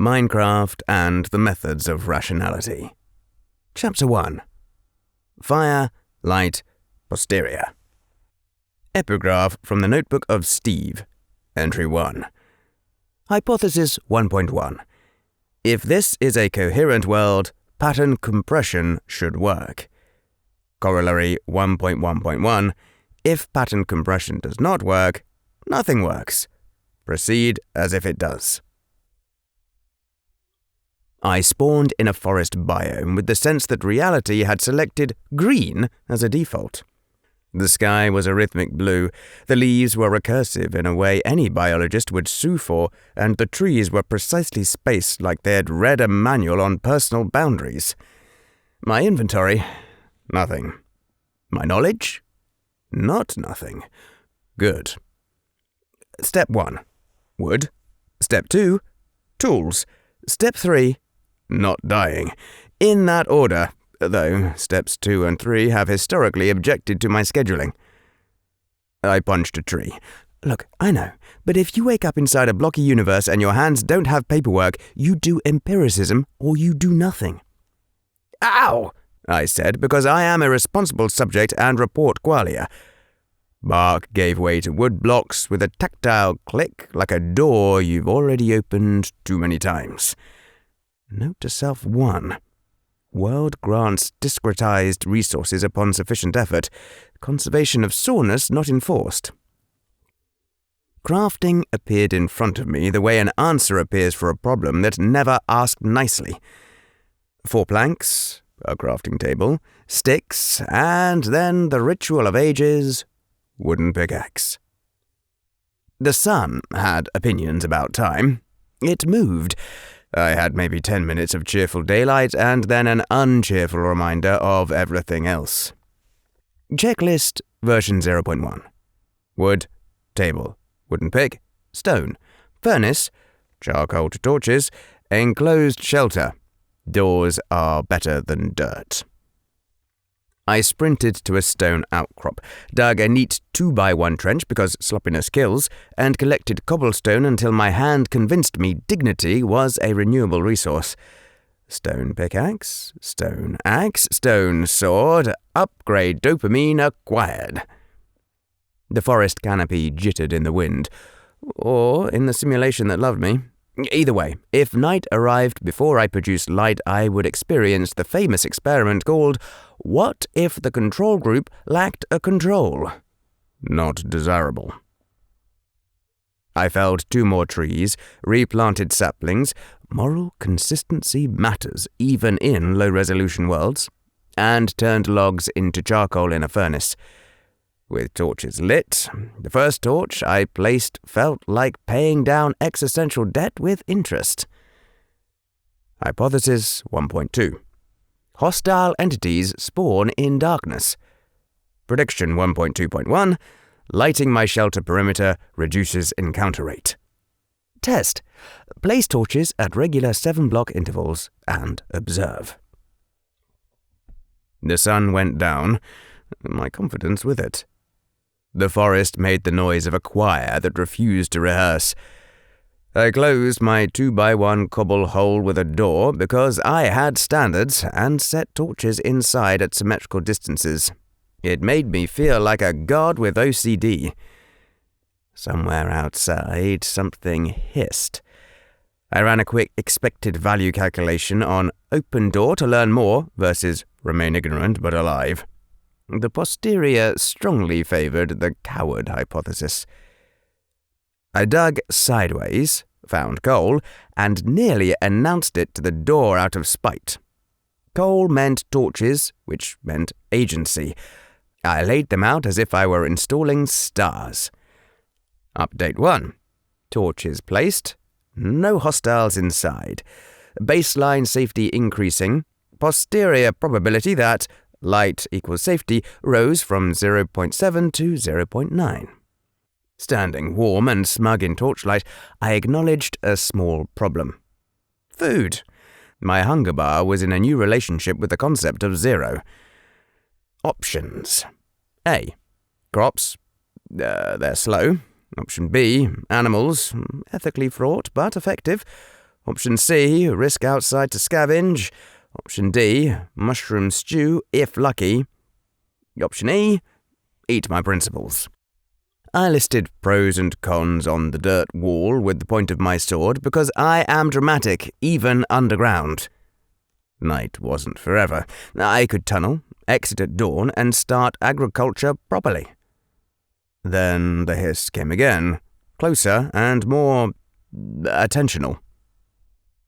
Minecraft and the Methods of Rationality. Chapter 1. Fire, Light, Posterior. Epigraph from the Notebook of Steve. Entry 1. Hypothesis 1.1. If this is a coherent world, pattern compression should work. Corollary 1.1.1. If pattern compression does not work, nothing works. Proceed as if it does. I spawned in a forest biome with the sense that reality had selected green as a default. The sky was a rhythmic blue, the leaves were recursive in a way any biologist would sue for, and the trees were precisely spaced like they had read a manual on personal boundaries. My inventory? Nothing. My knowledge? Not nothing. Good. Step 1. Wood. Step 2. Tools. Step 3. Not dying. In that order, though steps 2 and 3 have historically objected to my scheduling. I punched a tree. Look, I know, but if you wake up inside a blocky universe and your hands don't have paperwork, you do empiricism or you do nothing. Ow! I said, because I am a responsible subject and report qualia. Bark gave way to wood blocks with a tactile click like a door you've already opened too many times. Note to self 1. World grants discretized resources upon sufficient effort. Conservation of soreness not enforced. Crafting appeared in front of me the way an answer appears for a problem that's never asked nicely. 4 planks, a crafting table, sticks, and then the ritual of ages, wooden pickaxe. The sun had opinions about time. It moved. I had maybe 10 minutes of cheerful daylight and then an uncheerful reminder of everything else. Checklist version 0.1. Wood, table, wooden pick, stone, furnace, charcoal to torches, enclosed shelter. Doors are better than dirt. I sprinted to a stone outcrop, dug a neat 2x1 trench because sloppiness kills, and collected cobblestone until my hand convinced me dignity was a renewable resource. Stone pickaxe, stone axe, stone sword, upgrade dopamine acquired. The forest canopy jittered in the wind, or in the simulation that loved me. Either way, if night arrived before I produced light, I would experience the famous experiment called What if the control group lacked a control? Not desirable. I felled 2 more trees, replanted saplings, moral consistency matters even in low-resolution worlds, and turned logs into charcoal in a furnace. With torches lit, the first torch I placed felt like paying down existential debt with interest. Hypothesis 1.2. Hostile entities spawn in darkness. Prediction 1.2.1. Lighting my shelter perimeter reduces encounter rate. Test. Place torches at regular 7-block intervals and observe. The sun went down, my confidence with it. The forest made the noise of a choir that refused to rehearse. I closed my 2x1 cobble hole with a door because I had standards and set torches inside at symmetrical distances. It made me feel like a god with OCD. Somewhere outside, something hissed. I ran a quick expected value calculation on open door to learn more versus remain ignorant but alive. The posterior strongly favored the coward hypothesis. I dug sideways, found coal, and nearly announced it to the door out of spite. Coal meant torches, which meant agency. I laid them out as if I were installing stars. Update 1. Torches placed. No hostiles inside. Baseline safety increasing. Posterior probability that light equals safety rose from 0.7 to 0.9. Standing warm and smug in torchlight, I acknowledged a small problem. Food. My hunger bar was in a new relationship with the concept of 0. Options. A. Crops. They're slow. Option B. Animals. Ethically fraught, but effective. Option C, risk outside to scavenge. Option D, mushroom stew, if lucky. Option E, eat my principles. I listed pros and cons on the dirt wall with the point of my sword because I am dramatic, even underground. Night wasn't forever. I could tunnel, exit at dawn, and start agriculture properly. Then the hiss came again, closer and more attentional.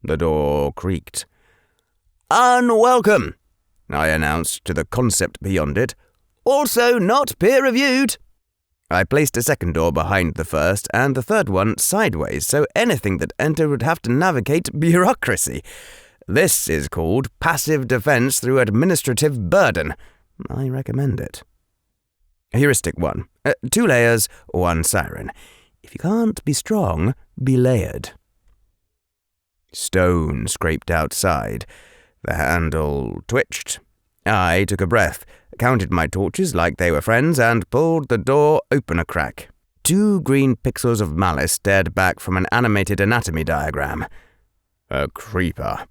The door creaked. "Unwelcome," I announced to the concept beyond it. "Also not peer-reviewed." I placed a second door behind the first and the third one sideways, so anything that entered would have to navigate bureaucracy. This is called passive defense through administrative burden. I recommend it. Heuristic 1. 2 layers, 1 siren. If you can't be strong, be layered. Stone scraped outside. The handle twitched. I took a breath, counted my torches like they were friends, and pulled the door open a crack. 2 green pixels of malice stared back from an animated anatomy diagram. A creeper.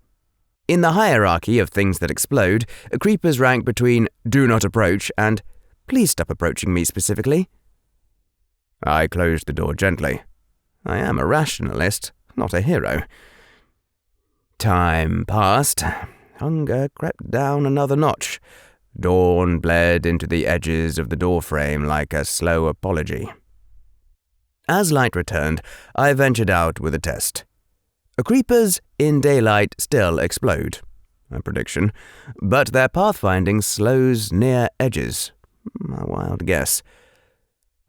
In the hierarchy of things that explode, creepers rank between "do not approach" and "please stop approaching me specifically." I closed the door gently. I am a rationalist, not a hero. Time passed. Hunger crept down another notch. Dawn bled into the edges of the doorframe like a slow apology. As light returned, I ventured out with a test. Creepers in daylight still explode, a prediction, but their pathfinding slows near edges. A wild guess.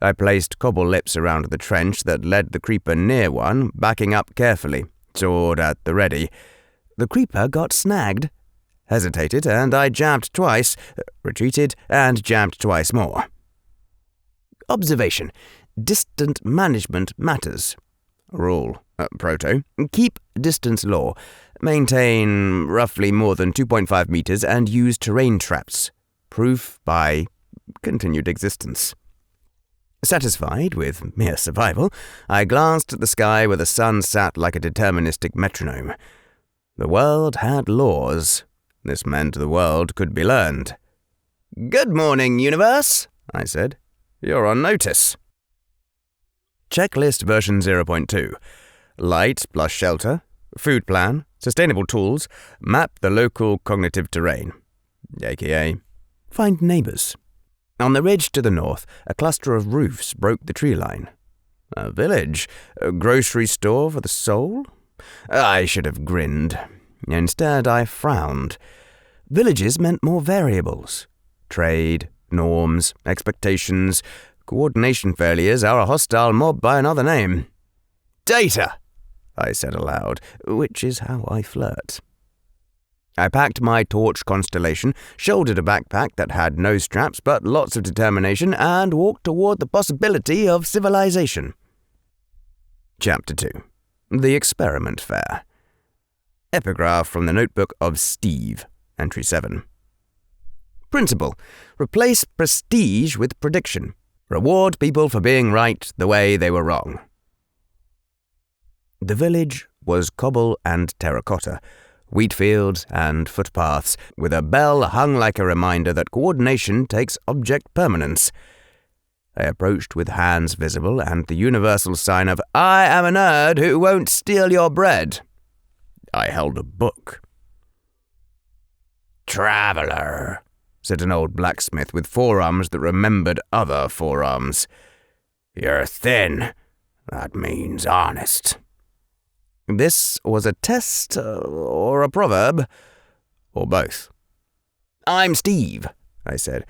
I placed cobble lips around the trench that led the creeper near one, backing up carefully, sword at the ready. The creeper got snagged, hesitated, and I jabbed twice, retreated, and jabbed twice more. Observation. Distant management matters. Rule. Proto. Keep distance law. Maintain roughly more than 2.5 meters and use terrain traps. Proof by continued existence. Satisfied with mere survival, I glanced at the sky where the sun sat like a deterministic metronome. The world had laws. This meant the world could be learned. "Good morning, universe," I said. "You're on notice." Checklist version 0.2. Light plus shelter, food plan, sustainable tools, map the local cognitive terrain, aka find neighbours. On the ridge to the north, a cluster of roofs broke the tree line. A village? A grocery store for the soul? I should have grinned. Instead, I frowned. Villages meant more variables. Trade, norms, expectations, coordination failures are a hostile mob by another name. "Data," I said aloud, which is how I flirt. I packed my torch constellation, shouldered a backpack that had no straps but lots of determination, and walked toward the possibility of civilization. Chapter 2. The Experiment Fair. Epigraph from the notebook of Steve, entry 7. Principle. Replace prestige with prediction. Reward people for being right the way they were wrong. The village was cobble and terracotta, wheat fields and footpaths, with a bell hung like a reminder that coordination takes object permanence. I approached with hands visible and the universal sign of "I am a nerd who won't steal your bread." I held a book. "Traveller," said an old blacksmith with forearms that remembered other forearms. "You're thin. That means honest." This was a test, or a proverb, or both. "I'm Steve," I said.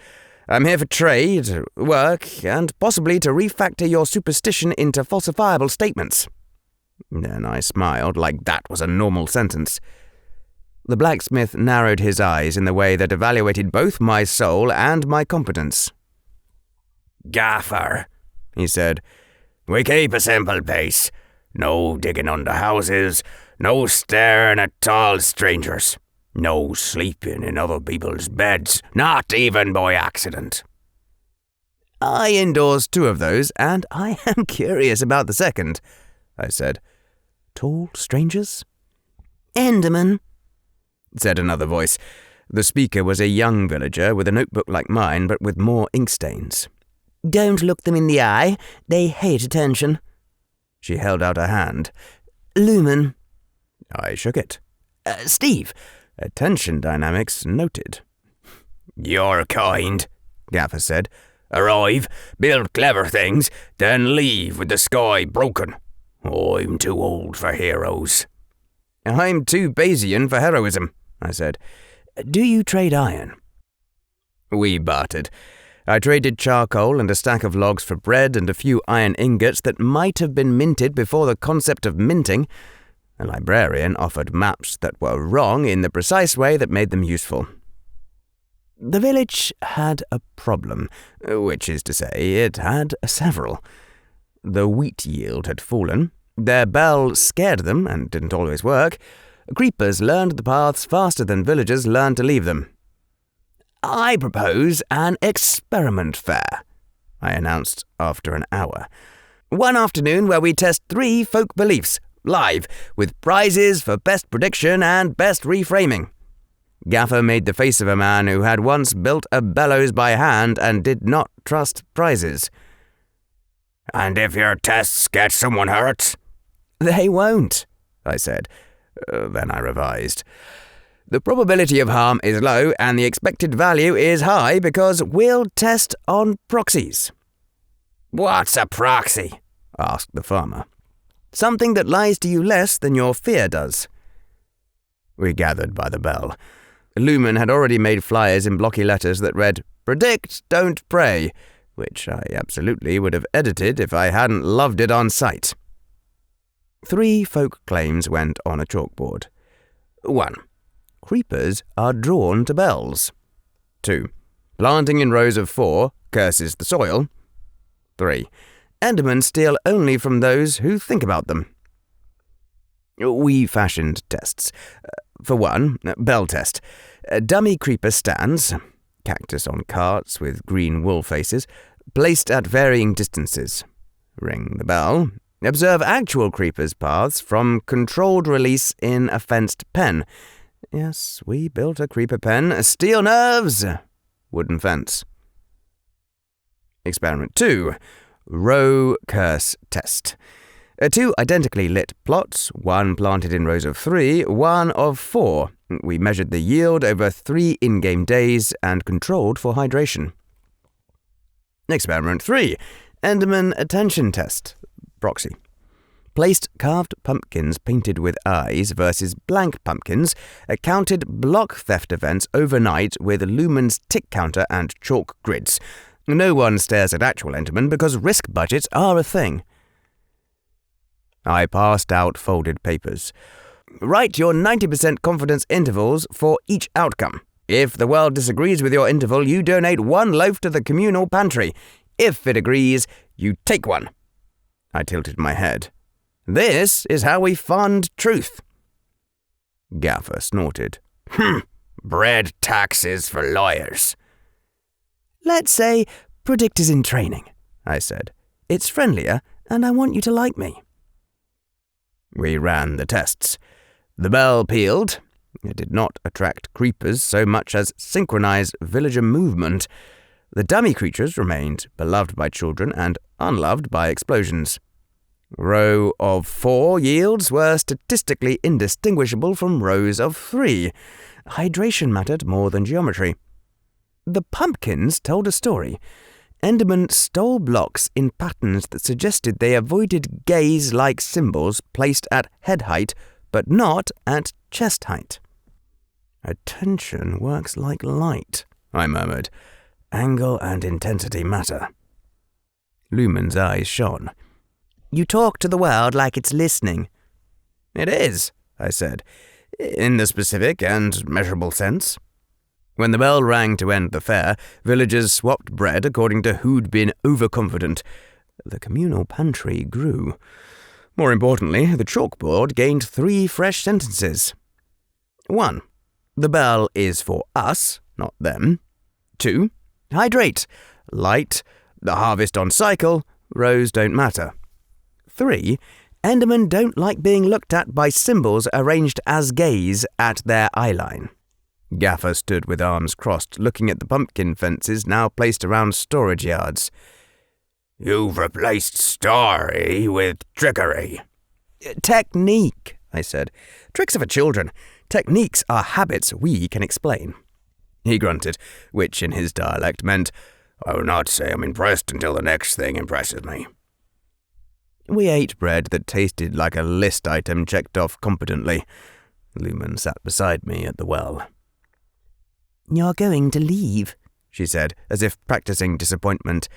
"I'm here for trade, work, and possibly to refactor your superstition into falsifiable statements." Then I smiled like that was a normal sentence. The blacksmith narrowed his eyes in the way that evaluated both my soul and my competence. "Gaffer," he said, "we keep a simple pace. No digging under houses, no staring at tall strangers, no sleeping in other people's beds, not even by accident." I endorsed 2 of those, and I am curious about the second, I said. Tall strangers? "Enderman," said another voice. The speaker was a young villager with a notebook like mine, but with more ink stains. "Don't look them in the eye. They hate attention." She held out a hand. "Lumen." I shook it. "Steve." Attention dynamics noted. "You're kind," Gaffer said. "Arrive, build clever things, then leave with the sky broken. I'm too old for heroes." I'm too Bayesian for heroism, I said. "Do you trade iron?" We bartered. I traded charcoal and a stack of logs for bread and a few iron ingots that might have been minted before the concept of minting. A librarian offered maps that were wrong in the precise way that made them useful. The village had a problem, which is to say, it had several. The wheat yield had fallen. Their bell scared them and didn't always work. Creepers learned the paths faster than villagers learned to leave them. "I propose an experiment fair," I announced after an hour. "One afternoon where we test 3 folk beliefs, live, with prizes for best prediction and best reframing." Gaffer made the face of a man who had once built a bellows by hand and did not trust prizes. "And if your tests get someone hurt?" "They won't," I said. Then I revised. "The probability of harm is low and the expected value is high because we'll test on proxies." "What's a proxy?" asked the farmer. "Something that lies to you less than your fear does." We gathered by the bell. Lumen had already made flyers in blocky letters that read, "Predict, don't pray," which I absolutely would have edited if I hadn't loved it on sight. 3 folk claims went on a chalkboard. 1. Creepers are drawn to bells. 2. Planting in rows of 4 curses the soil. 3. Endermen steal only from those who think about them. We fashioned tests. For 1, bell test. Dummy creeper stands, cactus on carts with green wool faces, placed at varying distances. Ring the bell. Observe actual creepers' paths from controlled release in a fenced pen. Yes, we built a creeper pen. Steel nerves! Wooden fence. Experiment 2. Row curse test. 2 identically lit plots, 1 planted in rows of 3, 1 of 4. We measured the yield over 3 in-game days and controlled for hydration. Experiment 3. Enderman attention test. Proxy. Placed carved pumpkins painted with eyes versus blank pumpkins, counted block theft events overnight with Lumen's tick counter and chalk grids. No one stares at actual Endermen because risk budgets are a thing. I passed out folded papers. Write your 90% confidence intervals for each outcome. If the world disagrees with your interval, you donate 1 loaf to the communal pantry. If it agrees, you take 1. I tilted my head. This is how we fund truth. Gaffer snorted. Bread taxes for lawyers." "Let's say predictors in training," I said. "It's friendlier, and I want you to like me." We ran the tests. The bell pealed. It did not attract creepers so much as synchronize villager movement. The dummy creatures remained beloved by children and unloved by explosions. Row of 4 yields were statistically indistinguishable from rows of 3. Hydration mattered more than geometry. The pumpkins told a story. Endermen stole blocks in patterns that suggested they avoided gaze-like symbols placed at head height, but not at chest height. "Attention works like light," I murmured. "Angle and intensity matter." Lumen's eyes shone. "You talk to the world like it's listening." "It is," I said, "in the specific and measurable sense." When the bell rang to end the fair, villagers swapped bread according to who'd been overconfident. The communal pantry grew. More importantly, the chalkboard gained 3 fresh sentences. 1. The bell is for us, not them. 2. Hydrate. Light. The harvest on cycle. Rows don't matter. 3. Endermen don't like being looked at by symbols arranged as gaze at their eyeline. Gaffer stood with arms crossed, looking at the pumpkin fences now placed around storage yards. You've replaced story with trickery. Technique, I said. Tricks are for children. Techniques are habits we can explain. He grunted, which in his dialect meant, I will not say I'm impressed until the next thing impresses me. We ate bread that tasted like a list item checked off competently. Lumen sat beside me at the well. You're going to leave, she said, as if practicing disappointment.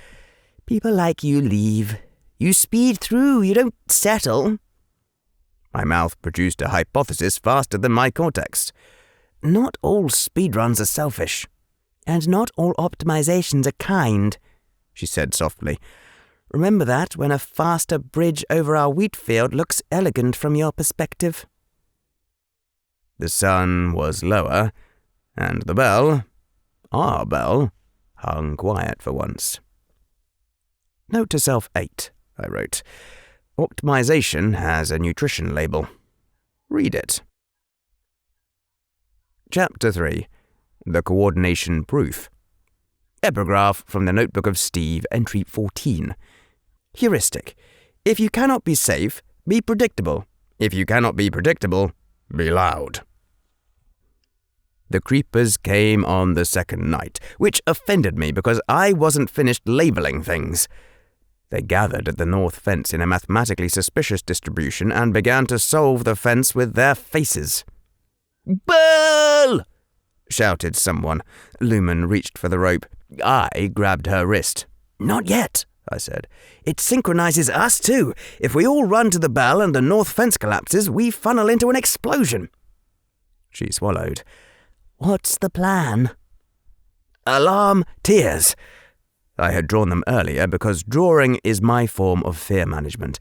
People like you leave. You speed through, you don't settle. My mouth produced a hypothesis faster than my cortex. Not all speedruns are selfish. And not all optimizations are kind, she said softly. Remember that when a faster bridge over our wheat field looks elegant from your perspective. The sun was lower, and the bell, our bell, hung quiet for once. Note to self 8, I wrote. Optimization has a nutrition label. Read it. Chapter 3. The Coordination Proof. Epigraph from the Notebook of Steve, entry 14. Heuristic. If you cannot be safe, be predictable. If you cannot be predictable, be loud. The creepers came on the second night, which offended me because I wasn't finished labelling things. They gathered at the north fence in a mathematically suspicious distribution and began to solve the fence with their faces. "Bell!" shouted someone. Lumen reached for the rope. I grabbed her wrist. "Not yet," I said. "It synchronizes us too. If we all run to the bell and the north fence collapses, we funnel into an explosion." She swallowed. "What's the plan?" "Alarm tiers." I had drawn them earlier because drawing is my form of fear management.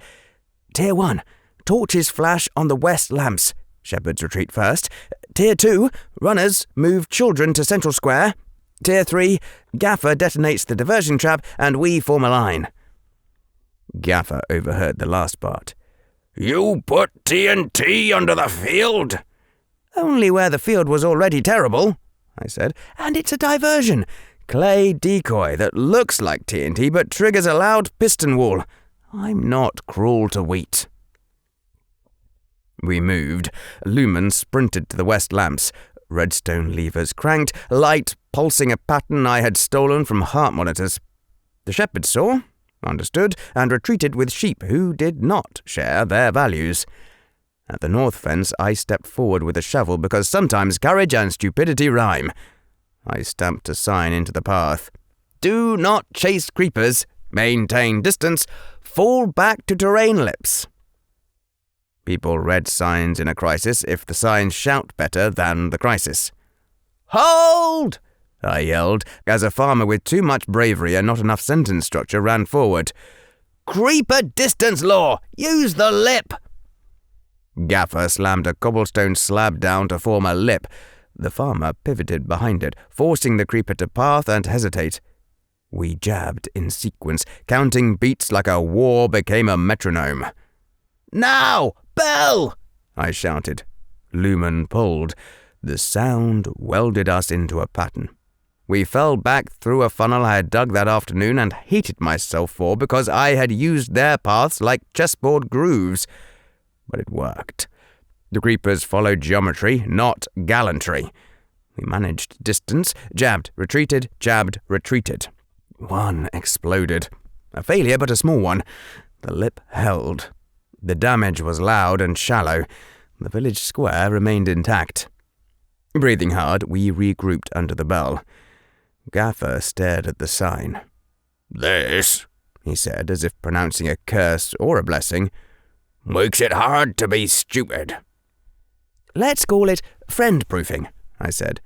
Tier 1. Torches flash on the west lamps. Shepherds retreat first. Tier 2. Runners move children to Central Square. Tier 3. Gaffer detonates the diversion trap and we form a line. Gaffer overheard the last part. You put TNT under the field? Only where the field was already terrible, I said. And it's a diversion. Clay decoy that looks like TNT but triggers a loud piston wall. I'm not cruel to wheat. We moved. Lumen sprinted to the west lamps. Redstone levers cranked, light pulsing a pattern I had stolen from heart monitors. The shepherds saw, understood, and retreated with sheep who did not share their values. At the north fence, I stepped forward with a shovel because sometimes courage and stupidity rhyme. I stamped a sign into the path. Do not chase creepers. Maintain distance. Fall back to terrain lips. People read signs in a crisis if the signs shout better than the crisis. Hold! I yelled, as a farmer with too much bravery and not enough sentence structure ran forward. Creeper distance law! Use the lip! Gaffer slammed a cobblestone slab down to form a lip. The farmer pivoted behind it, forcing the creeper to path and hesitate. We jabbed in sequence, counting beats like a war became a metronome. Now! Bell! I shouted. Lumen pulled. The sound welded us into a pattern. We fell back through a funnel I had dug that afternoon and hated myself for because I had used their paths like chessboard grooves. But it worked. The creepers followed geometry, not gallantry. We managed distance, jabbed, retreated, jabbed, retreated. One exploded. A failure, but a small one. The lip held. The damage was loud and shallow. The village square remained intact. Breathing hard, we regrouped under the bell. Gaffer stared at the sign. This, he said, as if pronouncing a curse or a blessing, makes it hard to be stupid. Let's call it friend-proofing, I said.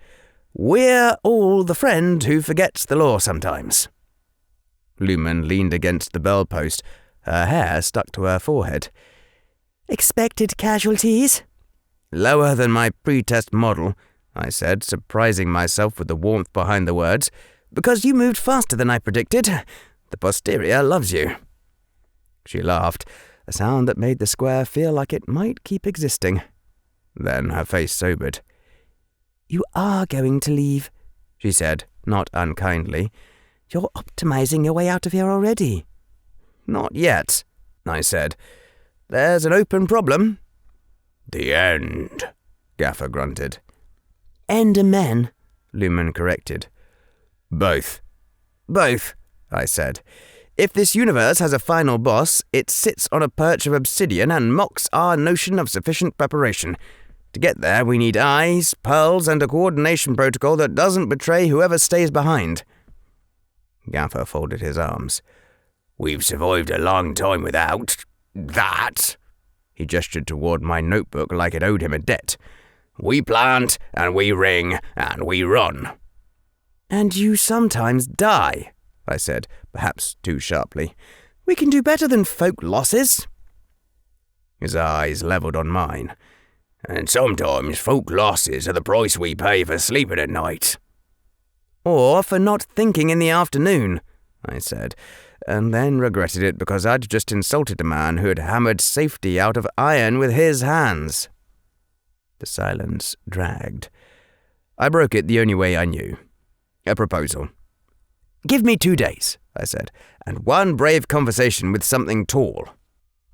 We're all the friend who forgets the law sometimes. Lumen leaned against the bell post. Her hair stuck to her forehead. Expected casualties? Lower than my pre-test model, I said, surprising myself with the warmth behind the words. Because you moved faster than I predicted. The posterior loves you. She laughed. a sound that made the square feel like it might keep existing. Then her face sobered. "You are going to leave," she said, not unkindly. "You're optimizing your way out of here already." "Not yet," I said. "There's an open problem." "The end," Gaffer grunted. "End and men," Lumen corrected. "Both." "Both," I said. "If this universe has a final boss, it sits on a perch of obsidian and mocks our notion of sufficient preparation. To get there, we need eyes, pearls, and a coordination protocol that doesn't betray whoever stays behind." Gaffer folded his arms. "We've survived a long time without that." He gestured toward my notebook like it owed him a debt. "We plant, and we ring, and we run." "And you sometimes die," I said, perhaps too sharply. "We can do better than folk losses." His eyes levelled on mine. "And sometimes folk losses are the price we pay for sleeping at night." "Or for not thinking in the afternoon," I said, and then regretted it because I'd just insulted a man who had hammered safety out of iron with his hands. The silence dragged. I broke it the only way I knew. A proposal. "Give me 2 days," I said, "and one brave conversation with something tall."